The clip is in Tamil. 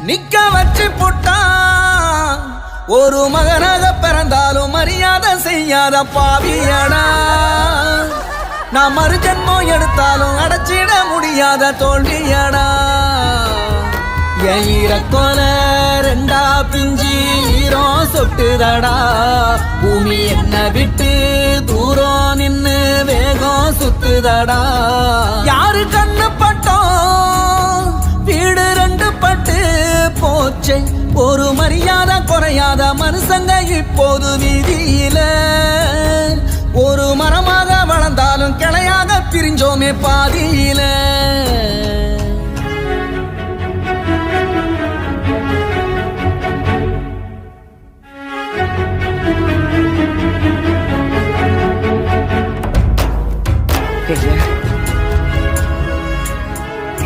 நிக்க வச்சு போட்டா ஒரு மகனாக பிறந்தாலும் மரியாதை செய்யாத பாவியடா நான் மறு ஜென்மம் எடுத்தாலும் அடைச்சிட முடியாத தோல்வியடா என் ஈரக்கோல ரெண்டா பிஞ்சி ஈரம் சொட்டுதடா பூமி என்ன விட்டு தூரம் நின்னு வேகம் சுத்துதடா யாரு கண்ணு பட்டோம் வீடு ரெண்டு பட்டு போச்சே ஒரு மரியாதை குறையாத மனுஷங்க இப்போது வீதியில ஒரு மரமாக வளர்ந்தாலும் கிளையாக பிரிஞ்சோமே பாதியில